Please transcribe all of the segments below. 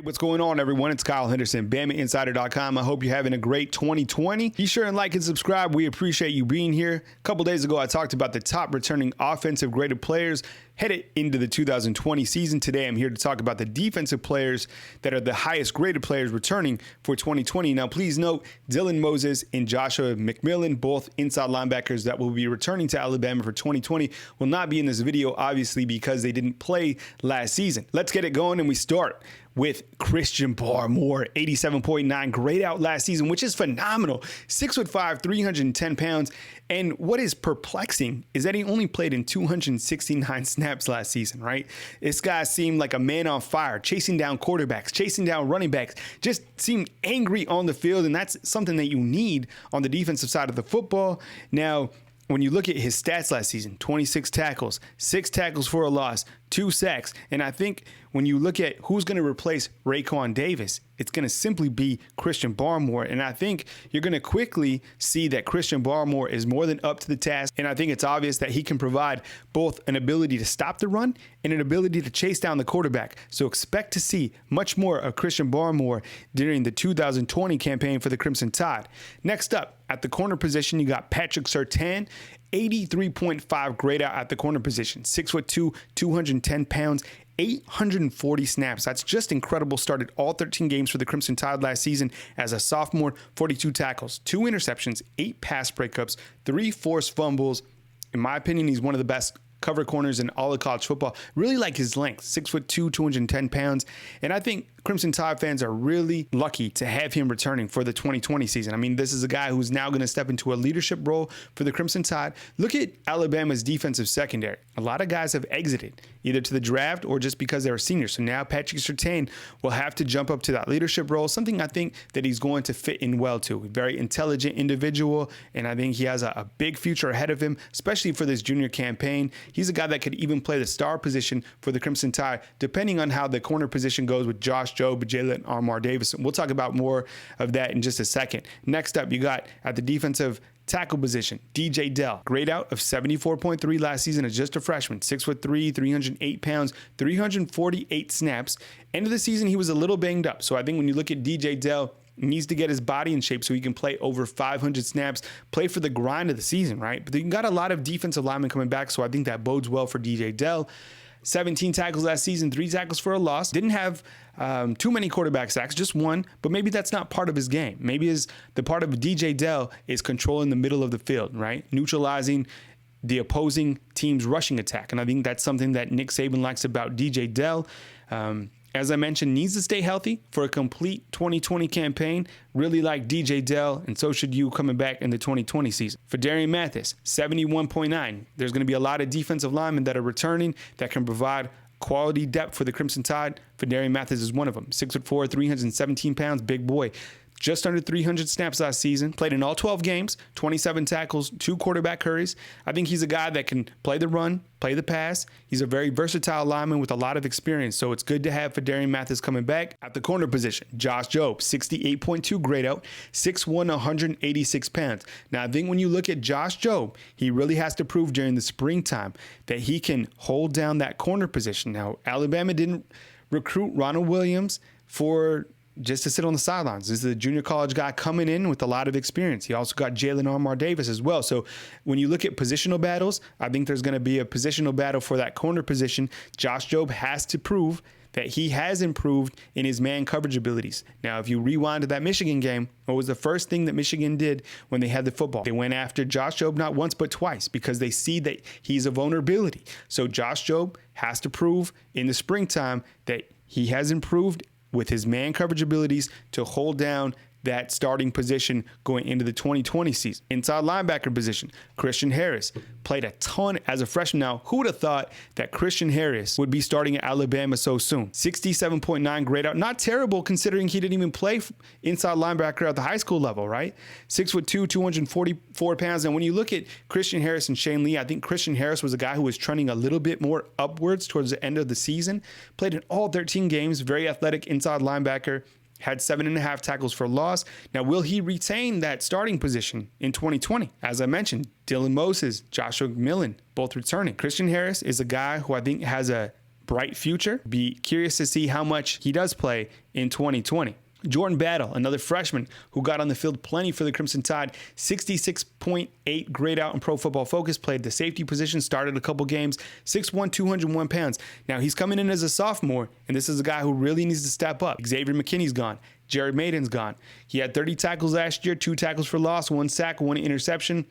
What's going on, everyone? It's Kyle Henderson, BamaInsider.com. I hope you're having a great 2020. Be sure and like and subscribe. We appreciate you being here. A couple days ago, I talked about the top returning offensive graded players headed into the 2020 season. Today, I'm here to talk about the defensive players that are the highest graded players returning for 2020. Now, please note, Moses and Joshua McMillon, both inside linebackers that will be returning to Alabama for 2020, will not be in this video, obviously, because they didn't play last season. Let's get it going, and we start with Christian Barmore, 87.9, grade out last season, which is phenomenal. 6'5", 310 pounds. And what is perplexing is that he only played in 269 snaps last season, right? This guy seemed like a man on fire, chasing down quarterbacks, chasing down running backs, just seemed angry on the field. And that's something that you need on the defensive side of the football. Now, when you look at his stats last season, 26 tackles, 6 tackles for a loss, 2 sacks. And I think when you look at who's going to replace Raekwon Davis, it's going to simply be Christian Barmore. And I think you're going to quickly see that Christian Barmore is more than up to the task. And I think it's obvious that he can provide both an ability to stop the run and an ability to chase down the quarterback. So expect to see much more of Christian Barmore during the 2020 campaign for the Crimson Tide. Next up, at the corner position, you got Patrick Surtain, 83.5 grade out at the corner position, 6'2", 210 pounds, 840 snaps. That's just incredible. Started all 13 games for the Crimson Tide last season as a sophomore, 42 tackles, 2 interceptions, 8 pass breakups, 3 forced fumbles. In my opinion, he's one of the best cover corners in all of college football. Really like his length, 6'2", 210 pounds. And I think Crimson Tide fans are really lucky to have him returning for the 2020 season. I mean, this is a guy who's now going to step into a leadership role for the Crimson Tide. Look at Alabama's defensive secondary. A lot of guys have exited, either to the draft or just because they were seniors. So now Patrick Surtain will have to jump up to that leadership role, something I think that he's going to fit in well to. A very intelligent individual, and I think he has a big future ahead of him, especially for this junior campaign. He's a guy that could even play the star position for the Crimson Tide, depending on how the corner position goes with Josh Jobe, Jalen Davis. We'll talk about more of that in just a second. Next up, you got at the defensive tackle position, DJ Dell, grade out of 74.3 last season as just a freshman, 6'3", 308 pounds, 348 snaps. End of the season, he was a little banged up. So I think when you look at DJ Dell, he needs to get his body in shape so he can play over 500 snaps, play for the grind of the season, right? But you got a lot of defensive linemen coming back, so I think that bodes well for DJ Dell. 17 tackles last season, 3 tackles for a loss. Didn't have too many quarterback sacks, just 1, but maybe that's not part of his game. Maybe the part of DJ Dell is controlling the middle of the field, right? Neutralizing the opposing team's rushing attack. And I think that's something that Nick Saban likes about DJ Dell. As I mentioned, needs to stay healthy for a complete 2020 campaign. Really like DJ Dell, and so should you coming back in the 2020 season. For Darian Mathis, 71.9. There's going to be a lot of defensive linemen that are returning that can provide quality depth for the Crimson Tide. For Darian Mathis is one of them. 6'4", 317 pounds, big boy. Just under 300 snaps last season, played in all 12 games, 27 tackles, 2 quarterback hurries. I think he's a guy that can play the run, play the pass. He's a very versatile lineman with a lot of experience, so it's good to have for Darian Mathis coming back. At the corner position, Josh Jobe, 68.2 grade out, 6'1", 186 pounds. Now, I think when you look at Josh Jobe, he really has to prove during the springtime that he can hold down that corner position. Now, Alabama didn't recruit Ronald Williams just to sit on the sidelines. This is a junior college guy coming in with a lot of experience. He also got Jalen Davis as well. So when you look at positional battles, I think there's going to be a positional battle for that corner position. Josh Jobe has to prove that he has improved in his man coverage abilities. Now, if you rewind to that Michigan game, what was the first thing that Michigan did when they had the football? They went after Josh Jobe not once but twice because they see that he's a vulnerability. So Josh Jobe has to prove in the springtime that he has improved with his man coverage abilities to hold down that starting position going into the 2020 season. Inside linebacker position, Christian Harris played a ton as a freshman. Now, who would have thought that Christian Harris would be starting at Alabama so soon? 67.9 grade out. Not terrible considering he didn't even play inside linebacker at the high school level, right? 6'2", 244 pounds. And when you look at Christian Harris and Shane Lee, I think Christian Harris was a guy who was trending a little bit more upwards towards the end of the season. Played in all 13 games, very athletic inside linebacker. Had 7.5 tackles for loss. Now, will he retain that starting position in 2020? As I mentioned, Moses, Joshua McMillon, both returning. Christian Harris is a guy who I think has a bright future. Be curious to see how much he does play in 2020. Jordan Battle, another freshman who got on the field plenty for the Crimson Tide, 66.8 grade out in Pro Football Focus, played the safety position, started a couple games, 6'1", 201 pounds. Now he's coming in as a sophomore, and this is a guy who really needs to step up. Xavier McKinney's gone. Jared Maiden's gone. He had 30 tackles last year, 2 tackles for loss, 1 sack, 1 interception.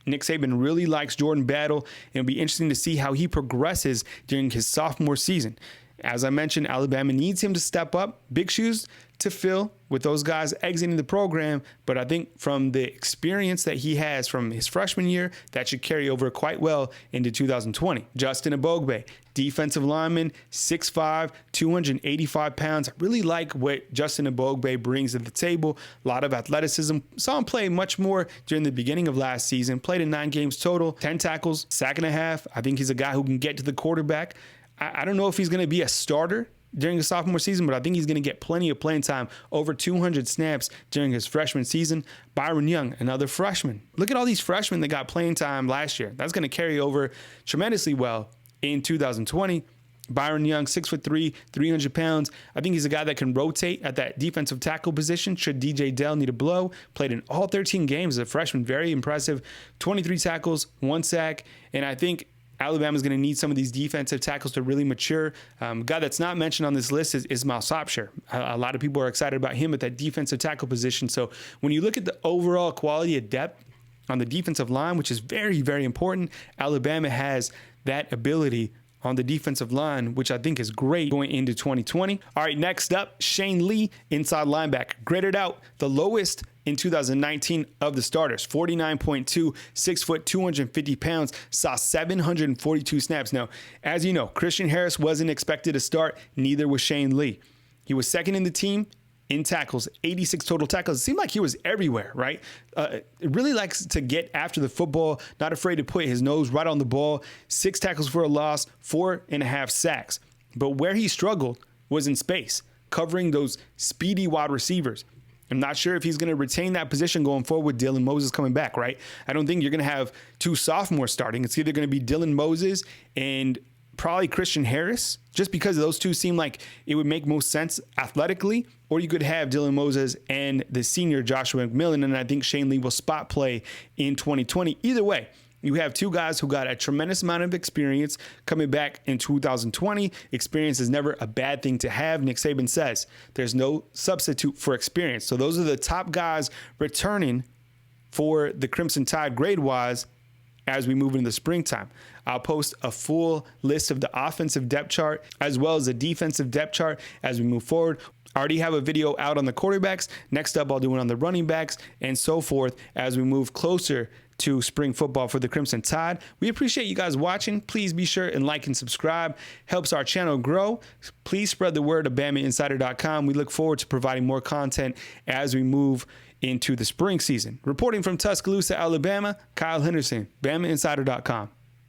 Nick Saban really likes Jordan Battle, and it'll be interesting to see how he progresses during his sophomore season. As I mentioned, Alabama needs him to step up. Big shoes to fill with those guys exiting the program, but I think from the experience that he has from his freshman year, that should carry over quite well into 2020. Justin Ebogbe, defensive lineman, 6'5", 285 pounds. I really like what Justin Ebogbe brings to the table. A lot of athleticism. Saw him play much more during the beginning of last season. Played in 9 games total, 10 tackles, sack and a half. I think he's a guy who can get to the quarterback. I don't know if he's going to be a starter during the sophomore season, but I think he's going to get plenty of playing time, over 200 snaps during his freshman season. Byron Young, another freshman. Look at all these freshmen that got playing time last year. That's going to carry over tremendously well in 2020. Byron Young, 6'3", 300 pounds. I think he's a guy that can rotate at that defensive tackle position should DJ Dell need a blow. Played in all 13 games as a freshman. Very impressive. 23 tackles, 1 sack. And I think Alabama's going to need some of these defensive tackles to really mature. Guy that's not mentioned on this list is Ismail Sopshire. A lot of people are excited about him at that defensive tackle position. So when you look at the overall quality of depth on the defensive line, which is very, very important, Alabama has that ability on the defensive line, which I think is great going into 2020. All right, next up, Shane Lee, inside linebacker. Graded out the lowest in 2019 of the starters, 49.2, 6 foot, 250 pounds, saw 742 snaps. Now, as you know, Christian Harris wasn't expected to start, neither was Shane Lee. He was second in the team in tackles, 86 total tackles. It seemed like he was everywhere, right? Really likes to get after the football, not afraid to put his nose right on the ball, 6 tackles for a loss, 4.5 sacks. But where he struggled was in space, covering those speedy wide receivers. I'm not sure if he's going to retain that position going forward with Dylan Moses coming back, right? I don't think you're going to have 2 sophomores starting. It's either going to be Dylan Moses and probably Christian Harris, just because those two seem like it would make most sense athletically, or you could have Dylan Moses and the senior Joshua McMillon, and I think Shane Lee will spot play in 2020. Either way, you have 2 guys who got a tremendous amount of experience coming back in 2020. Experience is never a bad thing to have. Nick Saban says there's no substitute for experience. So those are the top guys returning for the Crimson Tide grade-wise as we move into the springtime. I'll post a full list of the offensive depth chart as well as the defensive depth chart as we move forward. I already have a video out on the quarterbacks. Next up, I'll do one on the running backs and so forth as we move closer to spring football for the Crimson Tide. We appreciate you guys watching. Please be sure and like and subscribe. Helps our channel grow. Please spread the word of BamaInsider.com. We look forward to providing more content as we move into the spring season. Reporting from Tuscaloosa, Alabama, Kyle Henderson, BamaInsider.com.